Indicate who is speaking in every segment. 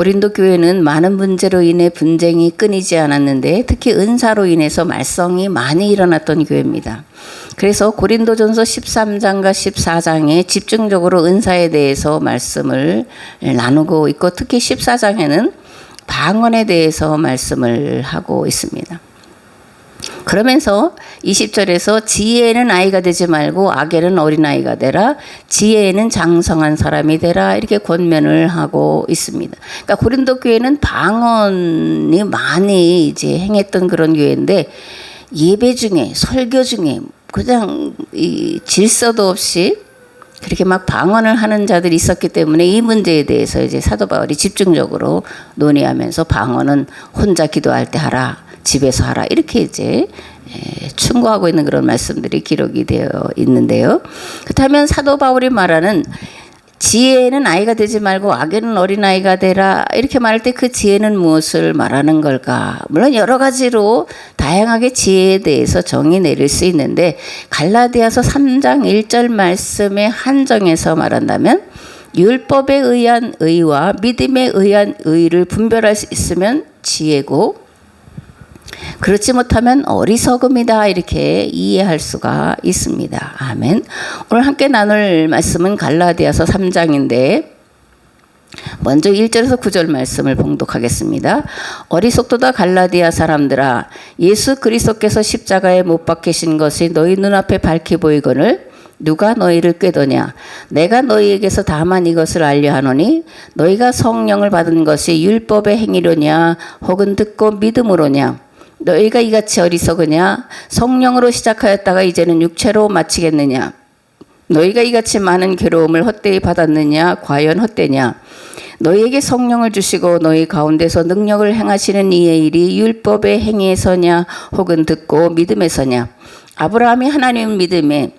Speaker 1: 고린도 교회는 많은 문제로 인해 분쟁이 끊이지 않았는데 특히 은사로 인해서 말썽이 많이 일어났던 교회입니다. 그래서 고린도전서 13장과 14장에 집중적으로 은사에 대해서 말씀을 나누고 있고 특히 14장에는 방언에 대해서 말씀을 하고 있습니다. 그러면서 20절에서 지혜에는 아이가 되지 말고 악에는 어린아이가 되라, 지혜에는 장성한 사람이 되라, 이렇게 권면을 하고 있습니다. 그러니까 고린도 교회는 방언이 많이 이제 행했던 그런 교회인데 예배 중에 설교 중에 그냥 이 질서도 없이 그렇게 막 방언을 하는 자들이 있었기 때문에 이 문제에 대해서 이제 사도 바울이 집중적으로 논의하면서 방언은 혼자 기도할 때 하라, 집에서 하라, 이렇게 이제 충고하고 있는 그런 말씀들이 기록이 되어 있는데요. 그렇다면 사도 바울이 말하는 지혜에는 아이가 되지 말고 악에는 어린아이가 되라, 이렇게 말할 때 그 지혜는 무엇을 말하는 걸까? 물론 여러 가지로 다양하게 지혜에 대해서 정의 내릴 수 있는데 갈라디아서 3장 1절 말씀에 한정해서 말한다면 율법에 의한 의와 믿음에 의한 의를 분별할 수 있으면 지혜고 그렇지 못하면 어리석음이다, 이렇게 이해할 수가 있습니다. 아멘. 오늘 함께 나눌 말씀은 갈라디아서 3장인데 먼저 1절에서 9절 말씀을 봉독하겠습니다. 어리석도다 갈라디아 사람들아, 예수 그리스도께서 십자가에 못 박히신 것이 너희 눈앞에 밝히 보이거늘 누가 너희를 꾀더냐? 내가 너희에게서 다만 이것을 알려 하노니 너희가 성령을 받은 것이 율법의 행위로냐 혹은 듣고 믿음으로냐? 너희가 이같이 어리석으냐? 성령으로 시작하였다가 이제는 육체로 마치겠느냐? 너희가 이같이 많은 괴로움을 헛되이 받았느냐? 과연 헛되냐? 너희에게 성령을 주시고 너희 가운데서 능력을 행하시는 이의 일이 율법의 행위에서냐 혹은 듣고 믿음에서냐? 아브라함이 하나님을 믿음에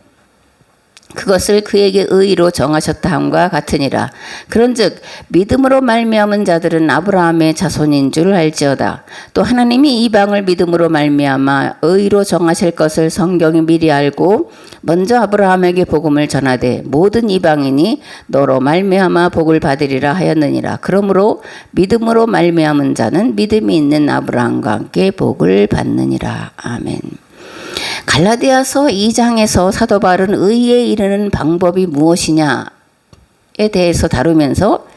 Speaker 1: 그것을 그에게 의로 정하셨다 함과 같으니라. 그런즉 믿음으로 말미암은 자들은 아브라함의 자손인 줄 알지어다. 또 하나님이 이방을 믿음으로 말미암아 의로 정하실 것을 성경이 미리 알고 먼저 아브라함에게 복음을 전하되 모든 이방인이 너로 말미암아 복을 받으리라 하였느니라. 그러므로 믿음으로 말미암은 자는 믿음이 있는 아브라함과 함께 복을 받느니라. 아멘. 갈라디아서 2장에서 사도 바울은 의에 이르는 방법이 무엇이냐에 대해서 다루면서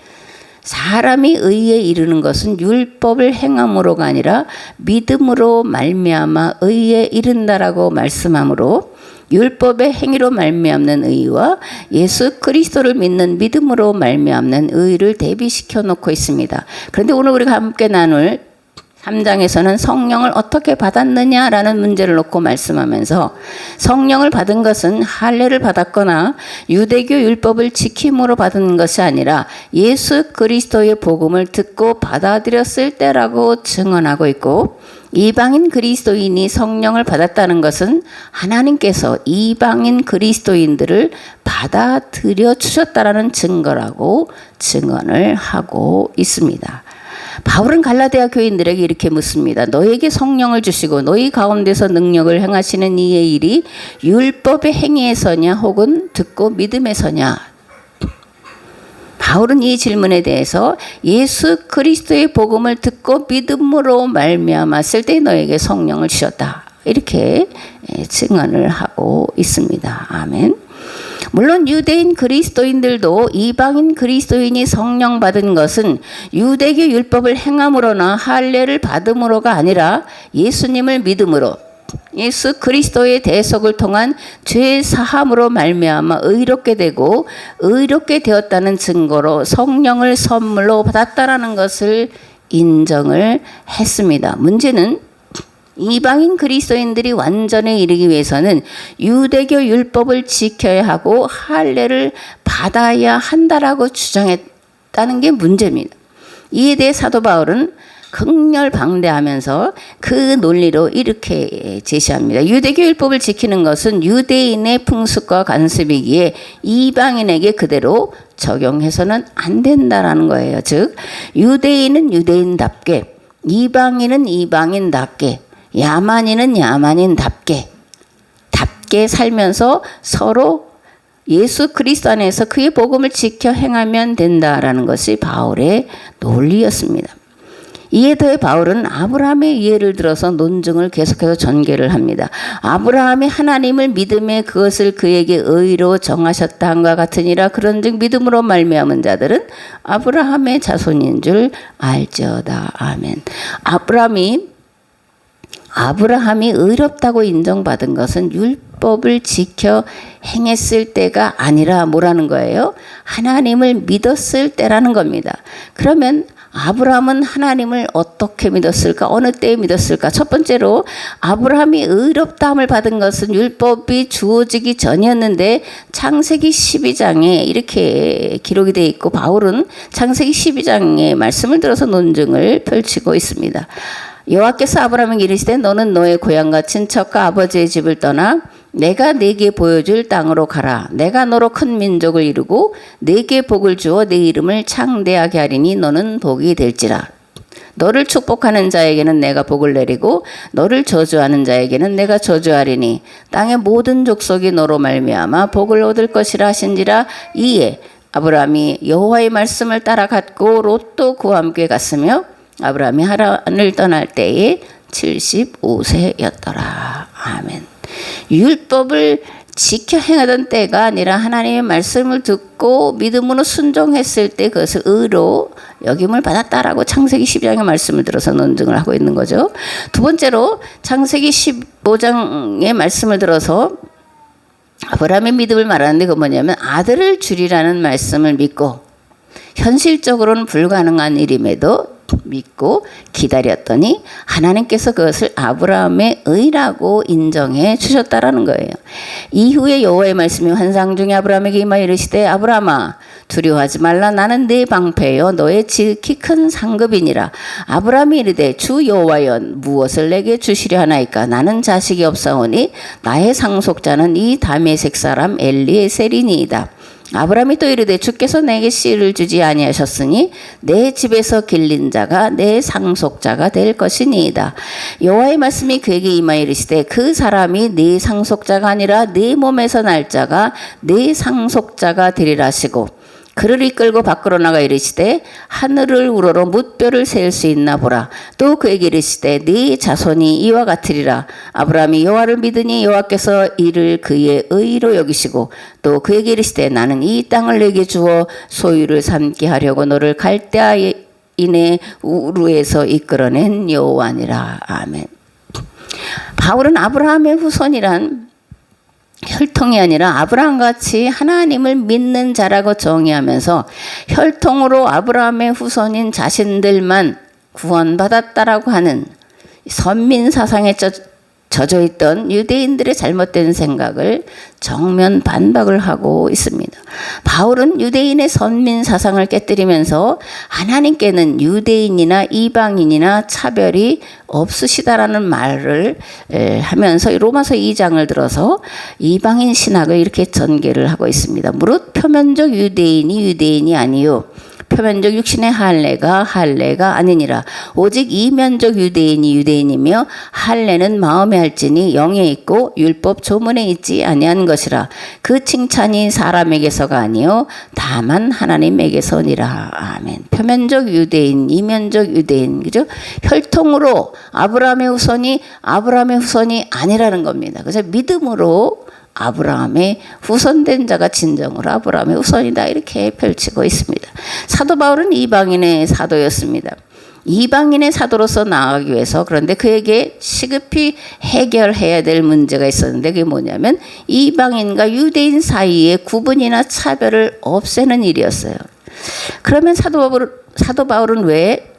Speaker 1: 사람이 의에 이르는 것은 율법을 행함으로가 아니라 믿음으로 말미암아 의에 이른다라고 말씀하므로 율법의 행위로 말미암는 의와 예수 그리스도를 믿는 믿음으로 말미암는 의를 대비시켜 놓고 있습니다. 그런데 오늘 우리가 함께 나눌 3장에서는 성령을 어떻게 받았느냐라는 문제를 놓고 말씀하면서 성령을 받은 것은 할례를 받았거나 유대교 율법을 지킴으로 받은 것이 아니라 예수 그리스도의 복음을 듣고 받아들였을 때라고 증언하고 있고 이방인 그리스도인이 성령을 받았다는 것은 하나님께서 이방인 그리스도인들을 받아들여 주셨다라는 증거라고 증언을 하고 있습니다. 바울은 갈라디아 교인들에게 이렇게 묻습니다. 너에게 성령을 주시고 너희 가운데서 능력을 행하시는 이의 일이 율법의 행위에서냐 혹은 듣고 믿음에서냐? 바울은 이 질문에 대해서 예수 그리스도의 복음을 듣고 믿음으로 말미암았을 때 너에게 성령을 주셨다, 이렇게 증언을 하고 있습니다. 아멘. 물론 유대인 그리스도인들도 이방인 그리스도인이 성령 받은 것은 유대교 율법을 행함으로나 할례를 받음으로가 아니라 예수님을 믿음으로 예수 그리스도의 대속을 통한 죄 사함으로 말미암아 의롭게 되고 의롭게 되었다는 증거로 성령을 선물로 받았다라는 것을 인정을 했습니다. 문제는 이방인 그리스도인들이 완전에 이르기 위해서는 유대교 율법을 지켜야 하고 할례를 받아야 한다라고 주장했다는 게 문제입니다. 이에 대해 사도 바울은 극렬방대하면서 그 논리로 이렇게 제시합니다. 유대교 율법을 지키는 것은 유대인의 풍습과 관습이기에 이방인에게 그대로 적용해서는 안 된다라는 거예요. 즉 유대인은 유대인답게, 이방인은 이방인답게, 야만인은 야만인답게 살면서 서로 예수 그리스도 안에서 그의 복음을 지켜 행하면 된다라는 것이 바울의 논리였습니다. 이에 더해 바울은 아브라함의 예를 들어서 논증을 계속해서 전개를 합니다. 아브라함이 하나님을 믿음에 그것을 그에게 의로 정하셨다 함과 같으니라. 그런즉 믿음으로 말미암은 자들은 아브라함의 자손인 줄 알지어다. 아멘. 아브라함이 의롭다고 인정받은 것은 율법을 지켜 행했을 때가 아니라 뭐라는 거예요? 하나님을 믿었을 때라는 겁니다. 그러면 아브라함은 하나님을 어떻게 믿었을까? 어느 때에 믿었을까? 첫 번째로 아브라함이 의롭다함을 받은 것은 율법이 주어지기 전이었는데 창세기 12장에 이렇게 기록이 되어 있고 바울은 창세기 12장의 말씀을 들어서 논증을 펼치고 있습니다. 여호와께서 아브라함에게 이르시되 너는 너의 고향과 친척과 아버지의 집을 떠나 내가 네게 보여줄 땅으로 가라. 내가 너로 큰 민족을 이루고 네게 복을 주어 네 이름을 창대하게 하리니 너는 복이 될지라. 너를 축복하는 자에게는 내가 복을 내리고 너를 저주하는 자에게는 내가 저주하리니 땅의 모든 족속이 너로 말미암아 복을 얻을 것이라 하신지라. 이에 아브라함이 여호와의 말씀을 따라갔고 롯도 그와 함께 갔으며 아브라함이 하란을 떠날 때에 75세였더라. 아멘. 율법을 지켜 행하던 때가 아니라 하나님의 말씀을 듣고 믿음으로 순종했을 때 그것을 의로 여김을 받았다라고 창세기 12장의 말씀을 들어서 논증을 하고 있는 거죠. 두 번째로 창세기 15장의 말씀을 들어서 아브라함의 믿음을 말하는데 그건 뭐냐면 아들을 주리라는 말씀을 믿고 현실적으로는 불가능한 일임에도 믿고 기다렸더니 하나님께서 그것을 아브라함의 의라고 인정해 주셨다라는 거예요. 이후에 여호와의 말씀이 환상 중에 아브라함에게 임하여 이르시되 아브라함아 두려워하지 말라. 나는 네 방패요 너의 지극히 큰 상급이니라. 아브라함이 이르되 주 여호와여 무엇을 내게 주시려 하나이까? 나는 자식이 없사오니 나의 상속자는 이 다메섹 사람 엘리에셀이니이다. 아브라함이 또 이르되 주께서 내게 씨를 주지 아니하셨으니 내 집에서 길린 자가 내 상속자가 될 것이니이다. 여호와의 말씀이 그에게 임하여 이르시되 그 사람이 네 상속자가 아니라 네 몸에서 날 자가 네 상속자가 되리라 하시고 그를 이끌고 밖으로 나가 이르시되 하늘을 우러러 뭇별을 셀 수 있나 보라. 또 그에게 이르시되 네 자손이 이와 같으리라. 아브라함이 여호와를 믿으니 여호와께서 이를 그의 의로 여기시고 또 그에게 이르시되 나는 이 땅을 내게 주어 소유를 삼게 하려고 너를 갈대아인의 우르에서 이끌어낸 여호와니라. 아멘. 바울은 아브라함의 후손이란 혈통이 아니라 아브라함같이 하나님을 믿는 자라고 정의하면서 혈통으로 아브라함의 후손인 자신들만 구원받았다라고 하는 선민 사상에 젖어있던 유대인들의 잘못된 생각을 정면 반박을 하고 있습니다. 바울은 유대인의 선민 사상을 깨뜨리면서 하나님께는 유대인이나 이방인이나 차별이 없으시다라는 말을 하면서 로마서 2장을 들어서 이방인 신학을 이렇게 전개를 하고 있습니다. 무릇 표면적 유대인이 아니요 표면적 육신의 할례가 아니니라. 오직 이면적 유대인이며 할례는 마음에 할지니 영에 있고 율법 조문에 있지 아니한 것이라. 그 칭찬이 사람에게서가 아니요 다만 하나님에게서니라. 아멘. 표면적 유대인, 이면적 유대인, 그죠? 혈통으로 아브라함의 후손이 아니라는 겁니다. 그래서 믿음으로 아브라함의 후손된 자가 진정으로 아브라함의 후손이다 이렇게 펼치고 있습니다. 사도 바울은 이방인의 사도였습니다. 이방인의 사도로서 나아가기 위해서 그런데 그에게 시급히 해결해야 될 문제가 있었는데 그게 뭐냐면 이방인과 유대인 사이의 구분이나 차별을 없애는 일이었어요. 그러면 사도 바울은 왜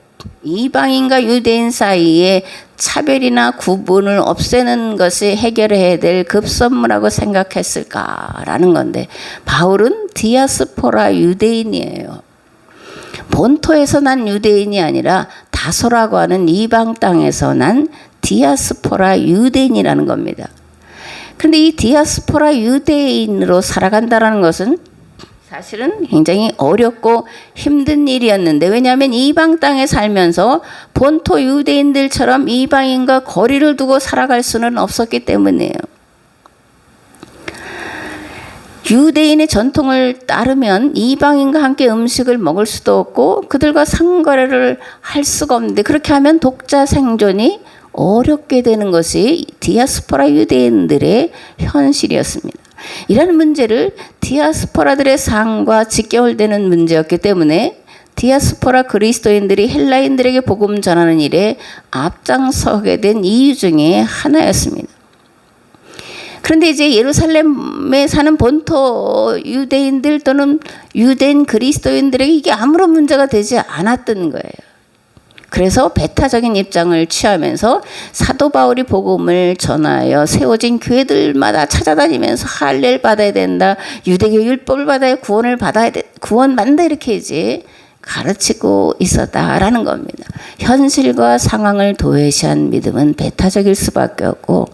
Speaker 1: 이방인과 유대인 사이에 차별이나 구분을 없애는 것이 해결해야 될 급선무라고 생각했을까라는 건데 바울은 디아스포라 유대인이에요. 본토에서 난 유대인이 아니라 다소라고 하는 이방 땅에서 난 디아스포라 유대인이라는 겁니다. 그런데 이 디아스포라 유대인으로 살아간다는 것은 사실은 굉장히 어렵고 힘든 일이었는데 왜냐하면 이방 땅에 살면서 본토 유대인들처럼 이방인과 거리를 두고 살아갈 수는 없었기 때문이에요. 유대인의 전통을 따르면 이방인과 함께 음식을 먹을 수도 없고 그들과 상거래를 할 수가 없는데, 그렇게 하면 독자 생존이 어렵게 되는 것이 디아스포라 유대인들의 현실이었습니다. 이라는 문제를 디아스포라들의 삶과 직결되는 문제였기 때문에 디아스포라 그리스도인들이 헬라인들에게 복음 전하는 일에 앞장서게 된 이유 중에 하나였습니다. 그런데 이제 예루살렘에 사는 본토 유대인들 또는 유대인 그리스도인들에게 이게 아무런 문제가 되지 않았던 거예요. 그래서 배타적인 입장을 취하면서 사도 바울이 복음을 전하여 세워진 교회들마다 찾아다니면서 할례를 받아야 된다, 유대교 율법을 받아야 구원받는다, 이렇게 이제 가르치고 있었다라는 겁니다. 현실과 상황을 도외시한 믿음은 배타적일 수밖에 없고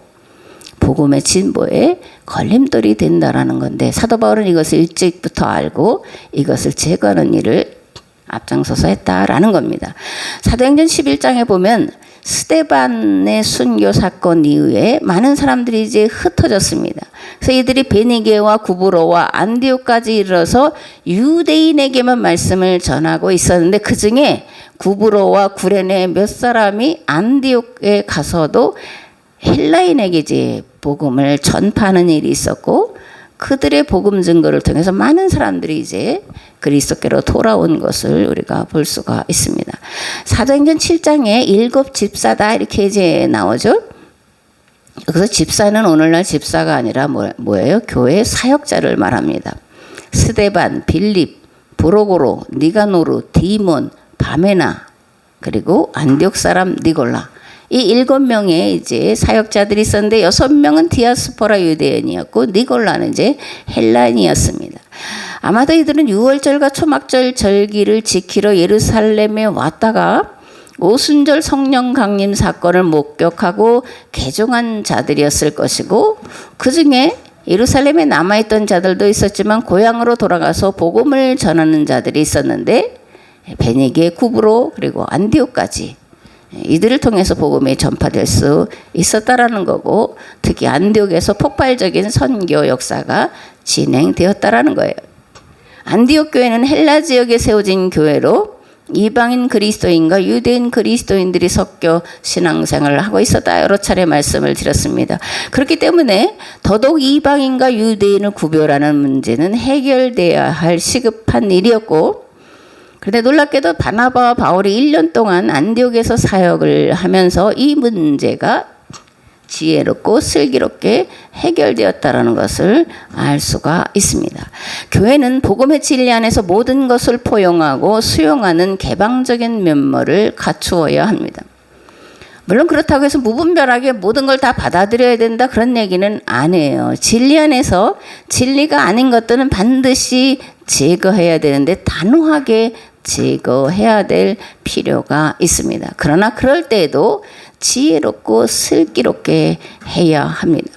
Speaker 1: 복음의 진보에 걸림돌이 된다라는 건데, 사도 바울은 이것을 일찍부터 알고 이것을 제거하는 일을 앞장서서 했다라는 겁니다. 사도행전 11장에 보면 스데반의 순교 사건 이후에 많은 사람들이 이제 흩어졌습니다. 그래서 이들이 베니게와 구브로와 안디옥까지 이르러서 유대인에게만 말씀을 전하고 있었는데, 그 중에 구브로와 구레네 몇 사람이 안디옥에 가서도 헬라인에게 이제 복음을 전파하는 일이 있었고, 그들의 복음 증거를 통해서 많은 사람들이 이제 그리스도께로 돌아온 것을 우리가 볼 수가 있습니다. 사도행전 7장에 7 집사다 이렇게 이제 나오죠. 그래서 집사는 오늘날 집사가 아니라 뭐예요? 교회 사역자를 말합니다. 스데반, 빌립, 브로고로, 니가노르, 디몬, 바메나, 그리고 안디옥 사람 니골라, 이 7명의 이제 사역자들이 있었는데 6명은 디아스포라 유대인이었고 니골라는 이제 헬라인이었습니다. 아마도 이들은 유월절과 초막절 절기를 지키러 예루살렘에 왔다가 오순절 성령 강림 사건을 목격하고 개종한 자들이었을 것이고, 그 중에 예루살렘에 남아있던 자들도 있었지만 고향으로 돌아가서 복음을 전하는 자들이 있었는데, 베니게, 구브로, 그리고 안디옥까지 이들을 통해서 복음이 전파될 수 있었다라는 거고, 특히 안디옥에서 폭발적인 선교 역사가 진행되었다라는 거예요. 안디옥 교회는 헬라 지역에 세워진 교회로 이방인 그리스도인과 유대인 그리스도인들이 섞여 신앙생활을 하고 있었다, 여러 차례 말씀을 드렸습니다. 그렇기 때문에 더더욱 이방인과 유대인을 구별하는 문제는 해결돼야 할 시급한 일이었고, 그런데 놀랍게도 바나바와 바울이 1년 동안 안디옥에서 사역을 하면서 이 문제가 지혜롭고 슬기롭게 해결되었다는 것을 알 수가 있습니다. 교회는 복음의 진리 안에서 모든 것을 포용하고 수용하는 개방적인 면모를 갖추어야 합니다. 물론 그렇다고 해서 무분별하게 모든 걸 다 받아들여야 된다, 그런 얘기는 아니에요. 진리 안에서 진리가 아닌 것들은 반드시 제거해야 되는데 단호하게 제거해야 될 필요가 있습니다. 그러나 그럴 때에도 지혜롭고 슬기롭게 해야 합니다.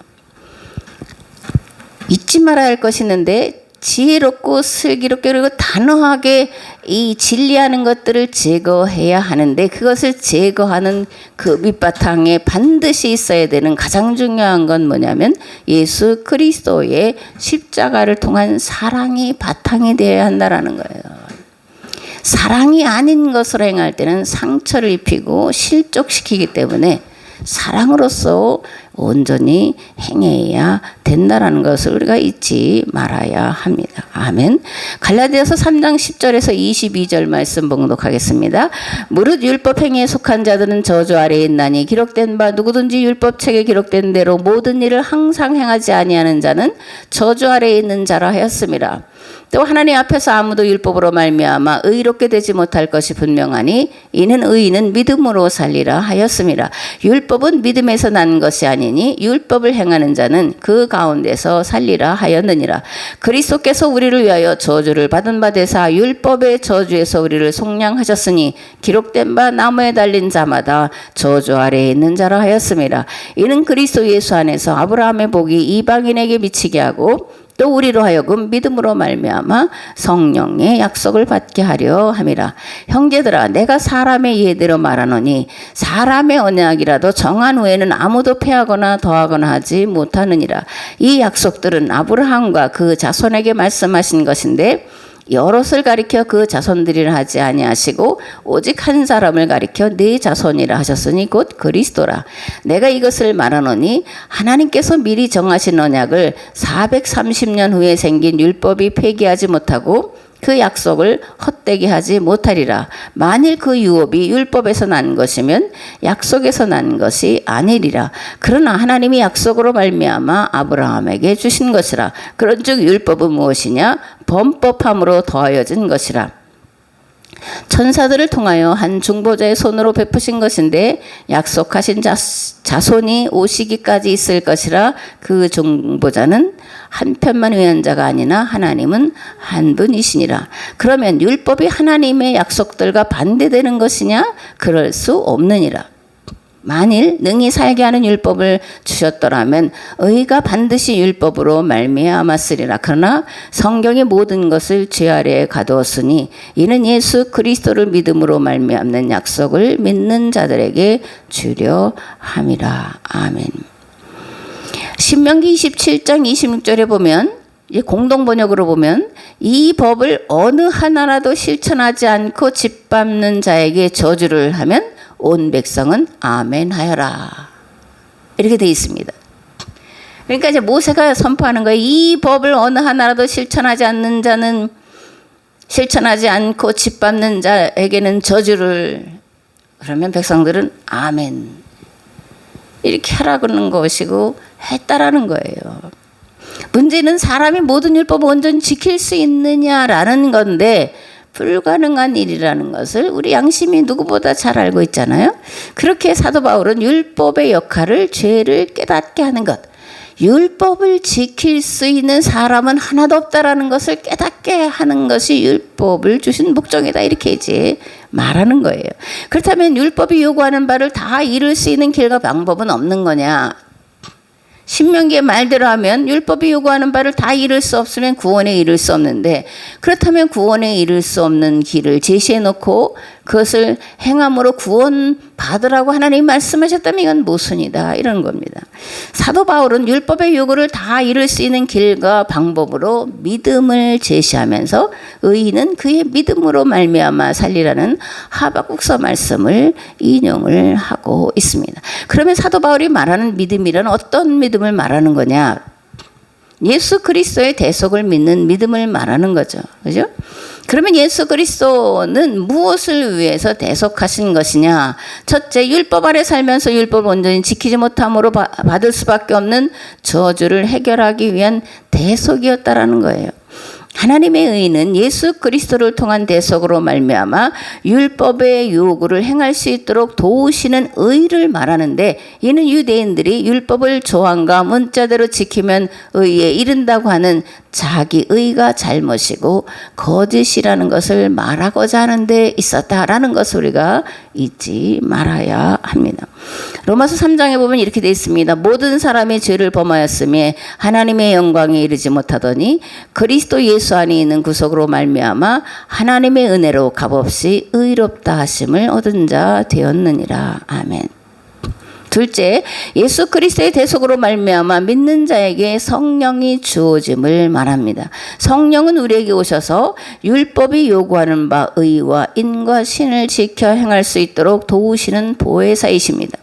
Speaker 1: 잊지 말아야 할 것이 있는데, 지혜롭고 슬기롭게 그리고 단호하게 이 진리하는 것들을 제거해야 하는데, 그것을 제거하는 그 밑바탕에 반드시 있어야 되는 가장 중요한 건 뭐냐면 예수 그리스도의 십자가를 통한 사랑이 바탕이 되어야 한다라는 거예요. 사랑이 아닌 것으로 행할 때는 상처를 입히고 실족시키기 때문에 사랑으로서 온전히 행해야 된다라는 것을 우리가 잊지 말아야 합니다. 아멘. 갈라디아서 3장 10절에서 22절 말씀 봉독하겠습니다. 무릇 율법 행위에 속한 자들은 저주 아래에 있나니 기록된 바 누구든지 율법책에 기록된 대로 모든 일을 항상 행하지 아니하는 자는 저주 아래에 있는 자라 하였습니다. 또 하나님 앞에서 아무도 율법으로 말미암아 의롭게 되지 못할 것이 분명하니 이는 의인은 믿음으로 살리라 하였습니다. 율법은 믿음에서 난 것이 아니니 율법을 행하는 자는 그 가운데서 살리라 하였느니라. 그리스도께서 우리를 위하여 저주를 받은 바 되사 율법의 저주에서 우리를 속량하셨으니 기록된 바 나무에 달린 자마다 저주 아래에 있는 자라 하였습니다. 이는 그리스도 예수 안에서 아브라함의 복이 이방인에게 미치게 하고 또 우리로 하여금 믿음으로 말미암아 성령의 약속을 받게 하려 함이라. 형제들아, 내가 사람의 예대로 말하노니 사람의 언약이라도 정한 후에는 아무도 패하거나 더하거나 하지 못하느니라. 이 약속들은 아브라함과 그 자손에게 말씀하신 것인데 여럿을 가리켜 그 자손들이라 하지 아니하시고 오직 한 사람을 가리켜 네 자손이라 하셨으니 곧 그리스도라. 내가 이것을 말하노니 하나님께서 미리 정하신 언약을 430년 후에 생긴 율법이 폐기하지 못하고 그 약속을 헛되게 하지 못하리라. 만일 그 유업이 율법에서 난 것이면 약속에서 난 것이 아니리라. 그러나 하나님이 약속으로 말미암아 아브라함에게 주신 것이라. 그런즉 율법은 무엇이냐? 범법함으로 더하여진 것이라. 천사들을 통하여 한 중보자의 손으로 베푸신 것인데 약속하신 자손이 오시기까지 있을 것이라. 그 중보자는 한 편만 위한 자가 아니나 하나님은 한 분이시니라. 그러면 율법이 하나님의 약속들과 반대되는 것이냐? 그럴 수 없느니라. 만일 능히 살게 하는 율법을 주셨더라면 의가 반드시 율법으로 말미암았으리라. 그러나 성경의 모든 것을 죄 아래에 가두었으니 이는 예수 그리스도를 믿음으로 말미암는 약속을 믿는 자들에게 주려 함이라. 아멘. 신명기 27장 26절에 보면 공동 번역으로 보면 이 법을 어느 하나라도 실천하지 않고 짓밟는 자에게 저주를 하면 온 백성은 아멘 하여라. 이렇게 되어 있습니다. 그러니까 이제 모세가 선포하는 거예요. 이 법을 어느 하나라도 실천하지 않는 자는, 실천하지 않고 짓밟는 자에게는 저주를, 그러면 백성들은 아멘. 이렇게 하라는 것이고 했다라는 거예요. 문제는 사람이 모든 율법을 온전히 지킬 수 있느냐라는 건데 불가능한 일이라는 것을 우리 양심이 누구보다 잘 알고 있잖아요. 그렇게 사도 바울은 율법의 역할을, 죄를 깨닫게 하는 것, 율법을 지킬 수 있는 사람은 하나도 없다라는 것을 깨닫게 하는 것이 율법을 주신 목적이다, 이렇게 이제 말하는 거예요. 그렇다면 율법이 요구하는 바를 다 이룰 수 있는 길과 방법은 없는 거냐? 신명기의 말대로 하면 율법이 요구하는 바를 다 이룰 수 없으면 구원에 이를 수 없는데, 그렇다면 구원에 이를 수 없는 길을 제시해 놓고 그것을 행함으로 구원 받으라고 하나님이 말씀하셨다면 이건 모순이다, 이런 겁니다. 사도 바울은 율법의 요구를 다 이룰 수 있는 길과 방법으로 믿음을 제시하면서 의인은 그의 믿음으로 말미암아 살리라는 하박국서 말씀을 인용을 하고 있습니다. 그러면 사도 바울이 말하는 믿음이란 어떤 믿음을 말하는 거냐? 예수 그리스도의 대속을 믿는 믿음을 말하는 거죠. 그죠? 그러면 예수 그리스도는 무엇을 위해서 대속하신 것이냐? 첫째, 율법 아래 살면서 율법을 온전히 지키지 못함으로 받을 수밖에 없는 저주를 해결하기 위한 대속이었다라는 거예요. 하나님의 의는 예수 그리스도를 통한 대속으로 말미암아 율법의 요구를 행할 수 있도록 도우시는 의를 말하는데, 이는 유대인들이 율법을 조항과 문자대로 지키면 의에 이른다고 하는 자기 의가 잘못이고 거짓이라는 것을 말하고자 하는 데 있었다라는 것을 우리가 잊지 말아야 합니다. 로마서 3장에 보면 이렇게 되어 있습니다. 모든 사람이 죄를 범하였으며 하나님의 영광에 이르지 못하더니 그리스도 예수 안에 있는 구속으로 말미암아 하나님의 은혜로 값없이 의롭다 하심을 얻은 자 되었느니라. 아멘. 둘째, 예수 그리스도의 대속으로 말미암아 믿는 자에게 성령이 주어짐을 말합니다. 성령은 우리에게 오셔서 율법이 요구하는 바 의와 인과 신을 지켜 행할 수 있도록 도우시는 보혜사이십니다.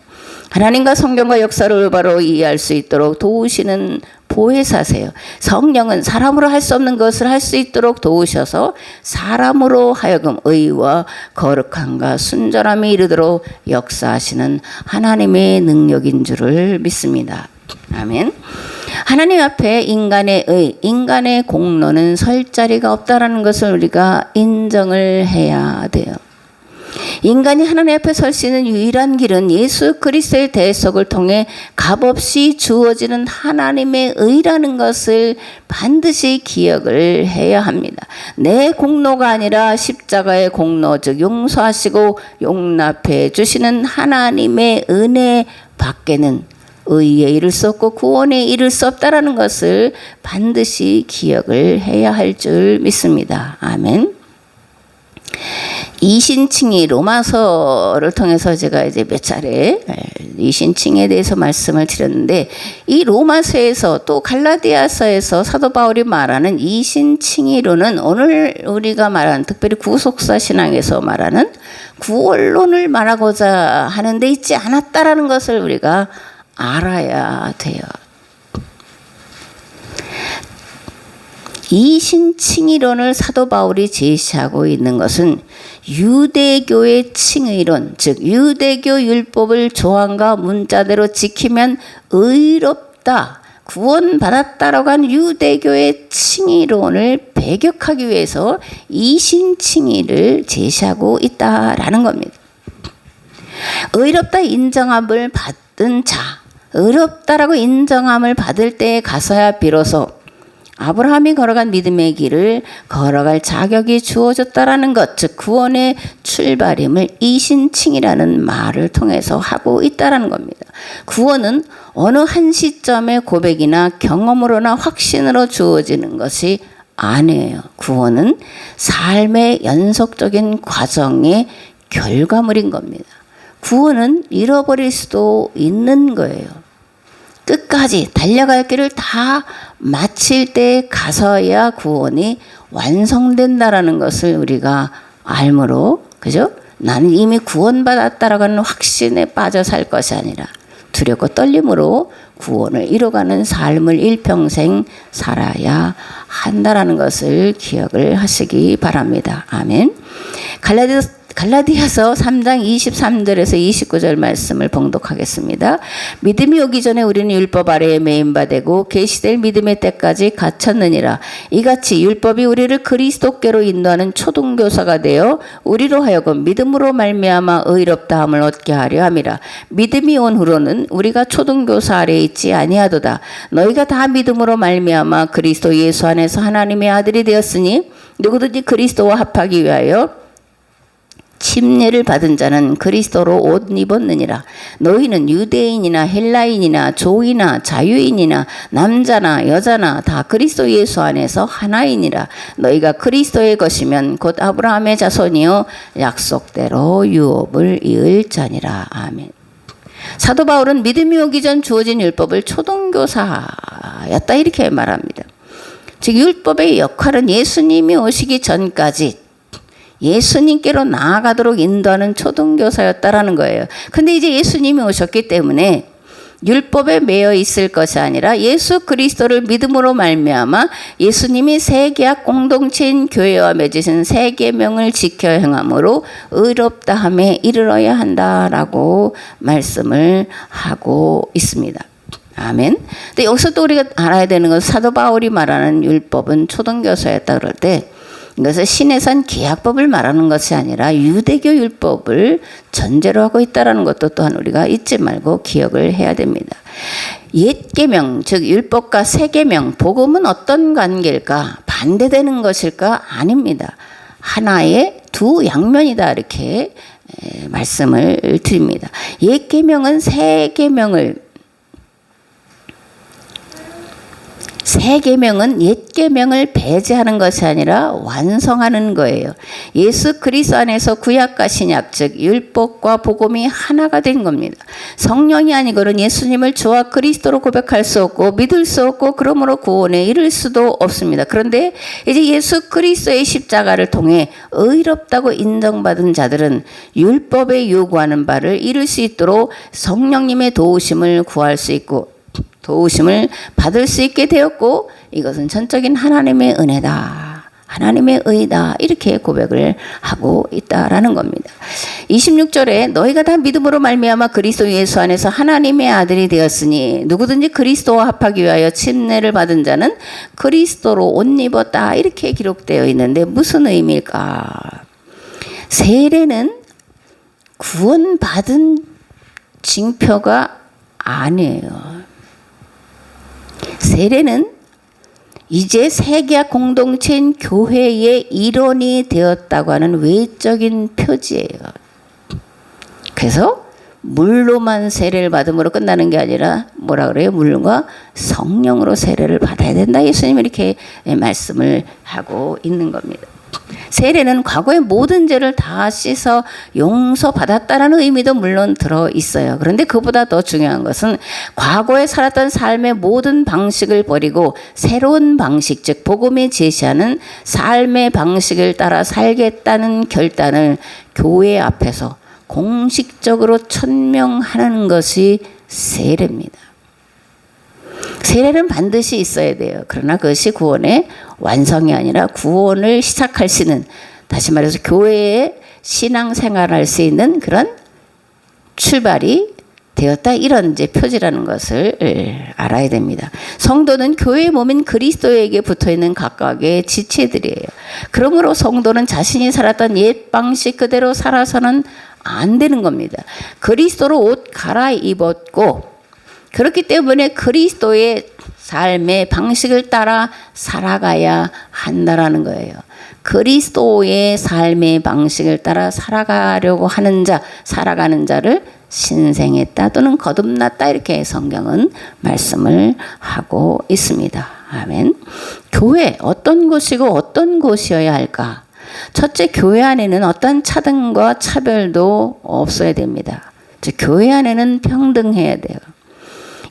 Speaker 1: 하나님과 성경과 역사를 올바로 이해할 수 있도록 도우시는 보혜사세요. 성령은 사람으로 할 수 없는 것을 할 수 있도록 도우셔서 사람으로 하여금 의와 거룩함과 순전함이 이르도록 역사하시는 하나님의 능력인 줄을 믿습니다. 아멘. 하나님 앞에 인간의 의, 인간의 공로는 설 자리가 없다라는 것을 우리가 인정을 해야 돼요. 인간이 하나님 앞에 설 수 있는 유일한 길은 예수 그리스도의 대속을 통해 값없이 주어지는 하나님의 의라는 것을 반드시 기억을 해야 합니다. 내 공로가 아니라 십자가의 공로, 즉 용서하시고 용납해 주시는 하나님의 은혜 밖에는 의에 이를 수 없고 구원에 이를 수 없다라는 것을 반드시 기억을 해야 할 줄 믿습니다. 아멘. 이신칭의 로마서를 통해서 제가 이제 몇 차례 이신칭에 대해서 말씀을 드렸는데, 이 로마서에서 또 갈라디아서에서 사도 바울이 말하는 이신칭의론은 오늘 우리가 말하는, 특별히 구속사 신앙에서 말하는 구원론을 말하고자 하는데 있지 않았다라는 것을 우리가 알아야 돼요. 이신칭의론을 사도 바울이 제시하고 있는 것은 유대교의 칭의론, 즉 유대교 율법을 조항과 문자대로 지키면 의롭다, 구원받았다라고 하는 유대교의 칭의론을 배격하기 위해서 이신칭의를 제시하고 있다라는 겁니다. 의롭다 인정함을 받은 자, 의롭다라고 인정함을 받을 때에 가서야 비로소 아브라함이 걸어간 믿음의 길을 걸어갈 자격이 주어졌다라는 것, 즉 구원의 출발임을 이신칭이라는 말을 통해서 하고 있다라는 겁니다. 구원은 어느 한 시점의 고백이나 경험으로나 확신으로 주어지는 것이 아니에요. 구원은 삶의 연속적인 과정의 결과물인 겁니다. 구원은 잃어버릴 수도 있는 거예요. 끝까지 달려갈 길을 다 마칠 때 가서야 구원이 완성된다라는 것을 우리가 알므로, 그죠? 나는 이미 구원받았다라고 하는 확신에 빠져 살 것이 아니라 두렵고 떨림으로 구원을 이뤄가는 삶을 일평생 살아야 한다라는 것을 기억을 하시기 바랍니다. 아멘. 갈라디아서 3장 23절에서 29절 말씀을 봉독하겠습니다. 믿음이 오기 전에 우리는 율법 아래에 매인 바 되고 계시될 믿음의 때까지 갇혔느니라. 이같이 율법이 우리를 그리스도께로 인도하는 초등교사가 되어 우리로 하여금 믿음으로 말미암아 의롭다함을 얻게 하려 함이라. 믿음이 온 후로는 우리가 초등교사 아래에 있지 아니하도다. 너희가 다 믿음으로 말미암아 그리스도 예수 안에서 하나님의 아들이 되었으니 누구든지 그리스도와 합하기 위하여 침례를 받은 자는 그리스도로 옷 입었느니라. 너희는 유대인이나 헬라인이나 조이나 자유인이나 남자나 여자나 다 그리스도 예수 안에서 하나이니라. 너희가 그리스도의 것이면 곧 아브라함의 자손이요 약속대로 유업을 이을 자니라. 아멘. 사도 바울은 믿음이 오기 전 주어진 율법을 초등교사였다 이렇게 말합니다. 즉 율법의 역할은 예수님이 오시기 전까지 예수님께로 나아가도록 인도하는 초등교사였다라는 거예요. 근데 이제 예수님이 오셨기 때문에 율법에 매여 있을 것이 아니라 예수 그리스도를 믿음으로 말미암아 예수님이 새 계약 공동체인 교회와 맺으신 새 계명을 지켜 행함으로 의롭다함에 이르러야 한다라고 말씀을 하고 있습니다. 아멘. 근데 여기서 또 우리가 알아야 되는 것은 사도 바울이 말하는 율법은 초등교사였다 그럴 때 이것은 신의 산 계약법을 말하는 것이 아니라 유대교 율법을 전제로 하고 있다는 것도 또한 우리가 잊지 말고 기억을 해야 됩니다. 옛 계명, 즉 율법과 새 계명, 복음은 어떤 관계일까? 반대되는 것일까? 아닙니다. 하나의 두 양면이다 이렇게 말씀을 드립니다. 옛 계명은 새 계명은 옛 계명을 배제하는 것이 아니라 완성하는 거예요. 예수 그리스도 안에서 구약과 신약 즉 율법과 복음이 하나가 된 겁니다. 성령이 아니고는 예수님을 주와 그리스도로 고백할 수 없고 믿을 수 없고 그러므로 구원에 이를 수도 없습니다. 그런데 이제 예수 그리스도의 십자가를 통해 의롭다고 인정받은 자들은 율법에 요구하는 바를 이룰 수 있도록 성령님의 도우심을 구할 수 있고 도우심을 받을 수 있게 되었고 이것은 전적인 하나님의 은혜다. 하나님의 의다. 이렇게 고백을 하고 있다라는 겁니다. 26절에 너희가 다 믿음으로 말미암아 그리스도 예수 안에서 하나님의 아들이 되었으니 누구든지 그리스도와 합하기 위하여 침례를 받은 자는 그리스도로 옷 입었다. 이렇게 기록되어 있는데 무슨 의미일까? 세례는 구원받은 징표가 아니에요. 세례는 이제 세계화 공동체인 교회의 일원이 되었다고 하는 외적인 표지예요. 그래서 물로만 세례를 받음으로 끝나는 게 아니라 뭐라 그래요? 물과 성령으로 세례를 받아야 된다. 예수님이 이렇게 말씀을 하고 있는 겁니다. 세례는 과거의 모든 죄를 다 씻어 용서받았다라는 의미도 물론 들어 있어요. 그런데 그보다 더 중요한 것은 과거에 살았던 삶의 모든 방식을 버리고 새로운 방식, 즉 복음이 제시하는 삶의 방식을 따라 살겠다는 결단을 교회 앞에서 공식적으로 천명하는 것이 세례입니다. 세례는 반드시 있어야 돼요. 그러나 그것이 구원의 완성이 아니라 구원을 시작할 수 있는, 다시 말해서 교회에 신앙생활할 수 있는 그런 출발이 되었다, 이런 이제 표지라는 것을 알아야 됩니다. 성도는 교회의 몸인 그리스도에게 붙어있는 각각의 지체들이에요. 그러므로 성도는 자신이 살았던 옛 방식 그대로 살아서는 안 되는 겁니다. 그리스도로 옷 갈아입었고, 그렇기 때문에 그리스도의 삶의 방식을 따라 살아가야 한다라는 거예요. 그리스도의 삶의 방식을 따라 살아가려고 하는 자, 살아가는 자를 신생했다 또는 거듭났다, 이렇게 성경은 말씀을 하고 있습니다. 아멘. 교회, 어떤 곳이고 어떤 곳이어야 할까? 첫째, 교회 안에는 어떤 차등과 차별도 없어야 됩니다. 즉, 교회 안에는 평등해야 돼요.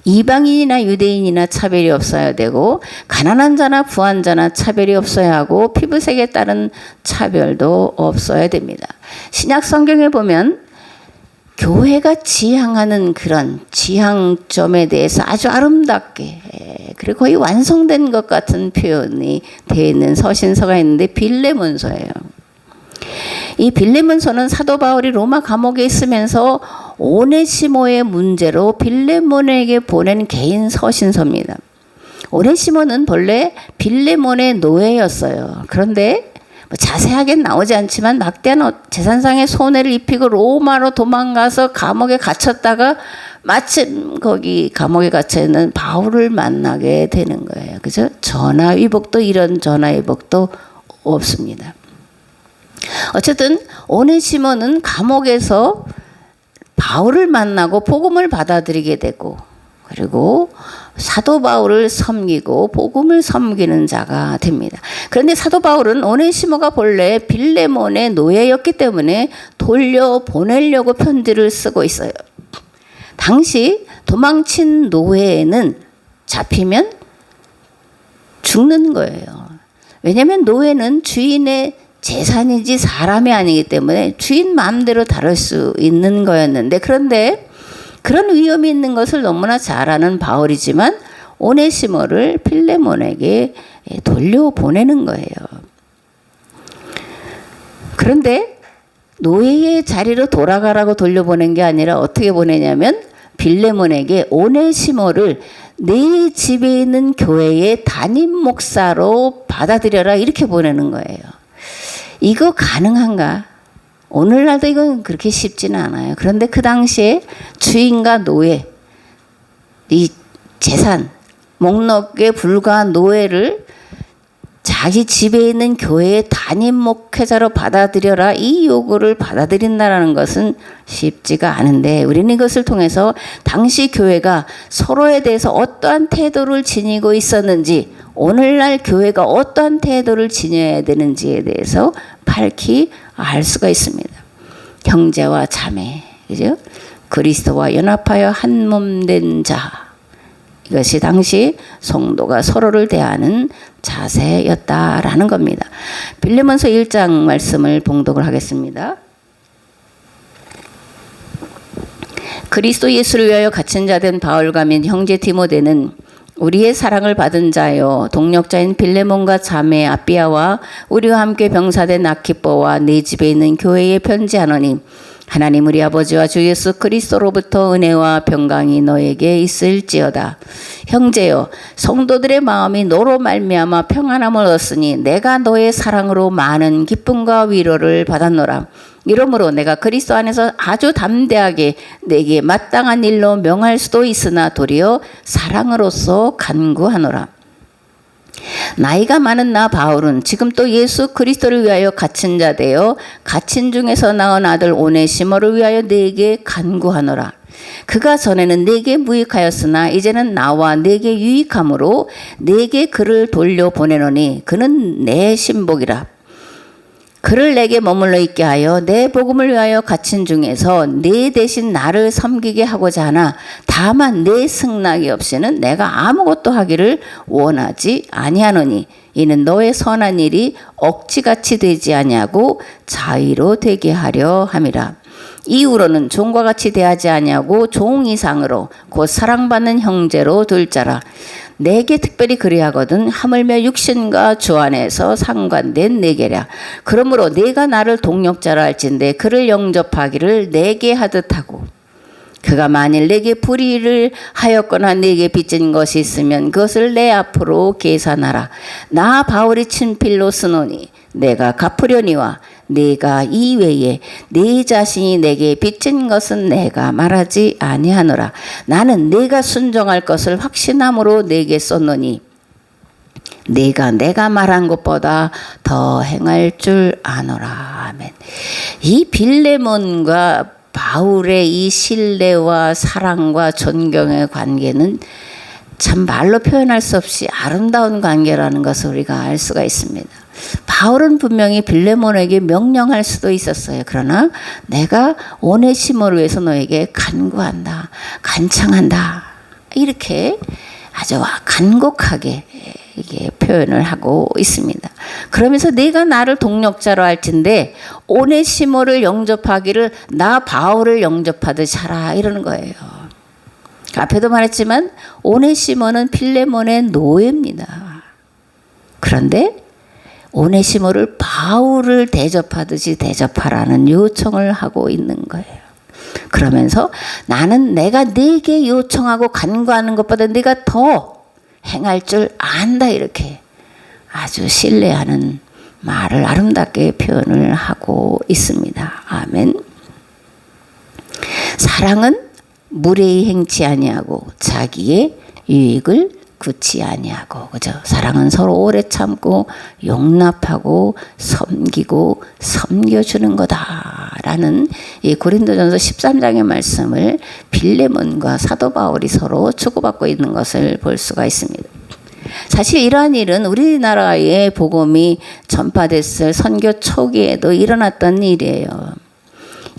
Speaker 1: 이방인이나 유대인이나 차별이 없어야 되고, 가난한 자나 부한 자나 차별이 없어야 하고, 피부색에 따른 차별도 없어야 됩니다. 신약 성경에 보면 교회가 지향하는 그런 지향점에 대해서 아주 아름답게, 그리고 거의 완성된 것 같은 표현이 되어 있는 서신서가 있는데 빌레몬서예요. 이 빌레몬서는 사도 바울이 로마 감옥에 있으면서 오네시모의 문제로 빌레몬에게 보낸 개인 서신서입니다. 오네시모는 본래 빌레몬의 노예였어요. 그런데 자세하게는 나오지 않지만 막대한 재산상의 손해를 입히고 로마로 도망가서 감옥에 갇혔다가 마침 거기 감옥에 갇혀있는 바울을 만나게 되는 거예요. 그죠? 전화위복도, 이런 전화위복도 없습니다. 어쨌든 오네시모는 감옥에서 바울을 만나고 복음을 받아들이게 되고, 그리고 사도 바울을 섬기고 복음을 섬기는 자가 됩니다. 그런데 사도 바울은 오네시모가 본래 빌레몬의 노예였기 때문에 돌려보내려고 편지를 쓰고 있어요. 당시 도망친 노예는 잡히면 죽는 거예요. 왜냐하면 노예는 주인의 재산이지 사람이 아니기 때문에 주인 마음대로 다룰 수 있는 거였는데, 그런데 그런 위험이 있는 것을 너무나 잘 아는 바울이지만 오네시모를 필레몬에게 돌려보내는 거예요. 그런데 노예의 자리로 돌아가라고 돌려보낸 게 아니라 어떻게 보내냐면 빌레몬에게 오네시모를 내 집에 있는 교회의 담임 목사로 받아들여라, 이렇게 보내는 거예요. 이거 가능한가? 오늘날도 이건 그렇게 쉽지는 않아요. 그런데 그 당시에 주인과 노예, 이 재산, 목록에 불과한 노예를 자기 집에 있는 교회의 담임 목회자로 받아들여라, 이 요구를 받아들인다는 것은 쉽지가 않은데, 우리는 이것을 통해서 당시 교회가 서로에 대해서 어떠한 태도를 지니고 있었는지, 오늘날 교회가 어떠한 태도를 지녀야 되는지에 대해서 밝히 알 수가 있습니다. 형제와 자매, 그죠? 그리스도와 연합하여 한 몸 된 자, 이것이 당시 성도가 서로를 대하는 자세였다라는 겁니다. 빌레몬서 1장 말씀을 봉독을 하겠습니다. 그리스도 예수를 위하여 갇힌 자 된 바울과 및 형제 디모데는 우리의 사랑을 받은 자요 동력자인 빌레몬과 자매 아비아와 우리와 함께 병사된 아키뽀와 네 집에 있는 교회에 편지하노니, 하나님 우리 아버지와 주 예수 그리스도로부터 은혜와 평강이 너에게 있을지어다. 형제여, 성도들의 마음이 너로 말미암아 평안함을 얻었으니 내가 너의 사랑으로 많은 기쁨과 위로를 받았노라. 이러므로 내가 그리스도 안에서 아주 담대하게 내게 마땅한 일로 명할 수도 있으나 도리어 사랑으로서 간구하노라. 나이가 많은 나 바울은 지금 또 예수 그리스도를 위하여 갇힌 자 되어 갇힌 중에서 낳은 아들 오네시모를 위하여 내게 간구하노라. 그가 전에는 내게 무익하였으나 이제는 나와 내게 유익함으로 내게 그를 돌려보내노니 그는 내 신복이라. 그를 내게 머물러 있게 하여 내 복음을 위하여 갇힌 중에서 내 대신 나를 섬기게 하고자 하나 다만 내 승낙이 없이는 내가 아무것도 하기를 원하지 아니하노니 이는 너의 선한 일이 억지같이 되지 아니하고 자의로 되게 하려 함이라. 이후로는 종과 같이 대하지 아니하고 종 이상으로 곧 사랑받는 형제로 둘 자라. 내게 특별히 그리하거든 하물며 육신과 주 안에서 상관된 내게랴. 그러므로 내가 나를 동력자라 할진대 그를 영접하기를 내게 하듯 하고 그가 만일 내게 불의를 하였거나 내게 빚진 것이 있으면 그것을 내 앞으로 계산하라. 나 바울이 친필로 쓰노니 내가 갚으려니와 내가 이외에 네 자신이 내게 빚진 것은 내가 말하지 아니하노라. 나는 내가 순종할 것을 확신함으로 내게 썼노니 내가 말한 것보다 더 행할 줄 아노라. 아멘. 이 빌레몬과 바울의 이 신뢰와 사랑과 존경의 관계는 참 말로 표현할 수 없이 아름다운 관계라는 것을 우리가 알 수가 있습니다. 바울은 분명히 빌레몬에게 명령할 수도 있었어요. 그러나 내가 오네시모를 위해서 너에게 간구한다, 간청한다, 이렇게 아주 간곡하게 이게 표현을 하고 있습니다. 그러면서 내가 나를 동력자로 할진대 오네시모를 영접하기를 나 바울을 영접하듯이 하라 이러는 거예요. 앞에도 말했지만 오네시모는 빌레몬의 노예입니다. 그런데 오네시모를 바울을 대접하듯이 대접하라는 요청을 하고 있는 거예요. 그러면서 나는 내가 네게 요청하고 간구하는 것보다 네가 더 행할 줄 안다 이렇게 아주 신뢰하는 말을 아름답게 표현을 하고 있습니다. 아멘. 사랑은 무례히 행치 아니하고 자기의 유익을 굳이 아니하고, 그죠? 사랑은 서로 오래 참고 용납하고 섬기고 섬겨주는 거다라는 이 고린도전서 13장의 말씀을 빌레몬과 사도 바울이 서로 주고받고 있는 것을 볼 수가 있습니다. 사실 이러한 일은 우리나라의 복음이 전파됐을 선교 초기에도 일어났던 일이에요.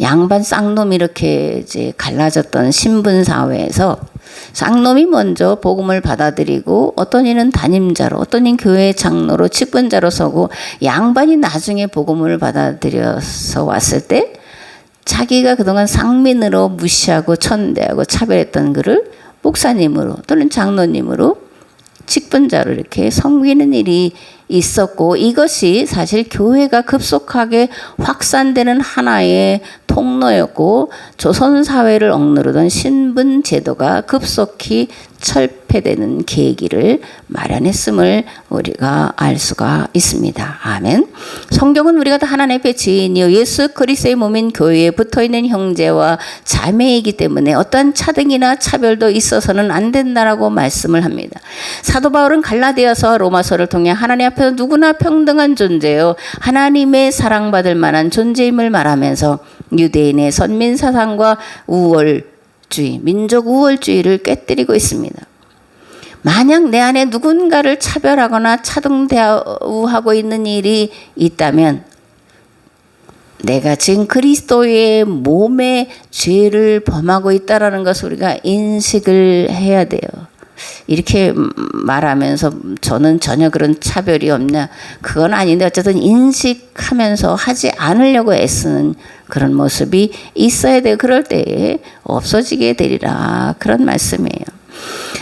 Speaker 1: 양반 쌍놈 이렇게 이제 갈라졌던 신분 사회에서 쌍놈이 먼저 복음을 받아들이고 어떤 이는 담임자로 어떤 이는 교회 장로로 직분자로 서고 양반이 나중에 복음을 받아들여서 왔을 때 자기가 그동안 상민으로 무시하고 천대하고 차별했던 그를 목사님으로 또는 장로님으로 직분자로 이렇게 섬기는 일이 있었고 이것이 사실 교회가 급속하게 확산되는 하나의 통로였고 조선 사회를 억누르던 신분 제도가 급속히 철폐되는 계기를 마련했음을 우리가 알 수가 있습니다. 아멘. 성경은 우리가 다 하나님의 앞에 지인이요 예수 그리스도의 몸인 교회에 붙어있는 형제와 자매이기 때문에 어떠한 차등이나 차별도 있어서는 안 된다라고 말씀을 합니다. 사도 바울은 갈라디아서와 로마서를 통해 하나님 앞에서 누구나 평등한 존재요 하나님의 사랑받을 만한 존재임을 말하면서 유대인의 선민 사상과 우월주의, 민족 우월주의를 깨뜨리고 있습니다. 만약 내 안에 누군가를 차별하거나 차등 대우하고 있는 일이 있다면 내가 지금 그리스도의 몸에 죄를 범하고 있다라는 것을 우리가 인식을 해야 돼요. 이렇게 말하면서 저는 전혀 그런 차별이 없냐 그건 아닌데 어쨌든 인식하면서 하지 않으려고 애쓰는 그런 모습이 있어야 돼요. 그럴 때에 없어지게 되리라 그런 말씀이에요.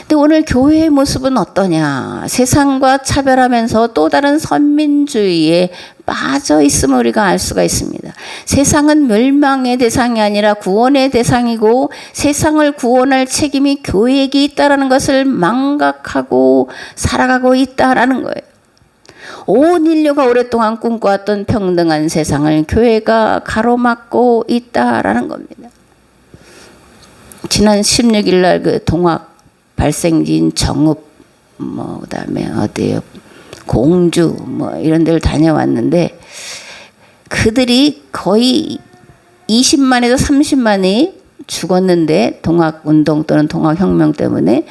Speaker 1: 근데 오늘 교회의 모습은 어떠냐? 세상과 차별하면서 또 다른 선민주의에 빠져 있음을 우리가 알 수가 있습니다. 세상은 멸망의 대상이 아니라 구원의 대상이고 세상을 구원할 책임이 교회에게 있다는 것을 망각하고 살아가고 있다라는 거예요. 온 인류가 오랫동안 꿈꿔왔던 평등한 세상을 교회가 가로막고 있다라는 겁니다. 지난 16일 날 그 동학 발생지인 정읍 그다음에 어디요? 공주 뭐 이런 데를 다녀왔는데 그들이 거의 20만에서 30만이 죽었는데 동학운동 또는 동학혁명 때문에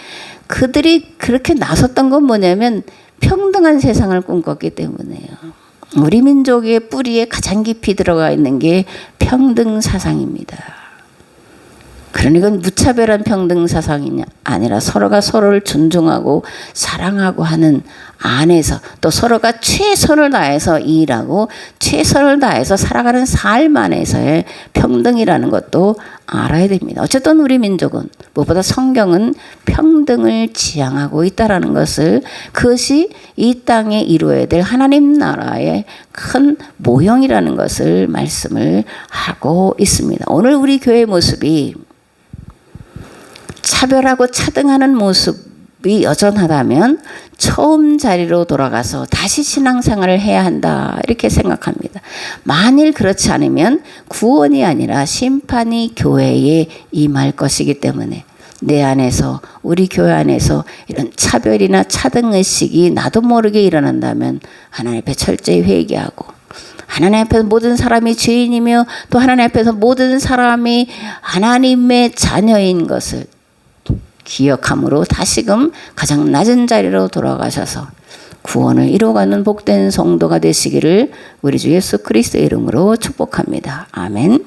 Speaker 1: 그들이 그렇게 나섰던 건 뭐냐면 평등한 세상을 꿈꿨기 때문에요. 우리 민족의 뿌리에 가장 깊이 들어가 있는 게 평등 사상입니다. 그러니까 무차별한 평등 사상이 아니라 서로가 서로를 존중하고 사랑하고 하는 안에서 또 서로가 최선을 다해서 일하고 최선을 다해서 살아가는 삶 안에서의 평등이라는 것도 알아야 됩니다. 어쨌든 우리 민족은 무엇보다 성경은 평등을 지향하고 있다는 것을 그것이 이 땅에 이루어야 될 하나님 나라의 큰 모형이라는 것을 말씀을 하고 있습니다. 오늘 우리 교회의 모습이 차별하고 차등하는 모습이 여전하다면 처음 자리로 돌아가서 다시 신앙생활을 해야 한다 이렇게 생각합니다. 만일 그렇지 않으면 구원이 아니라 심판이 교회에 임할 것이기 때문에 내 안에서 우리 교회 안에서 이런 차별이나 차등의식이 나도 모르게 일어난다면 하나님 앞에 철저히 회개하고 하나님 앞에서 모든 사람이 죄인이며 또 하나님 앞에서 모든 사람이 하나님의 자녀인 것을 기억함으로 다시금 가장 낮은 자리로 돌아가셔서 구원을 이루어가는 복된 성도가 되시기를 우리 주 예수 그리스도의 이름으로 축복합니다. 아멘.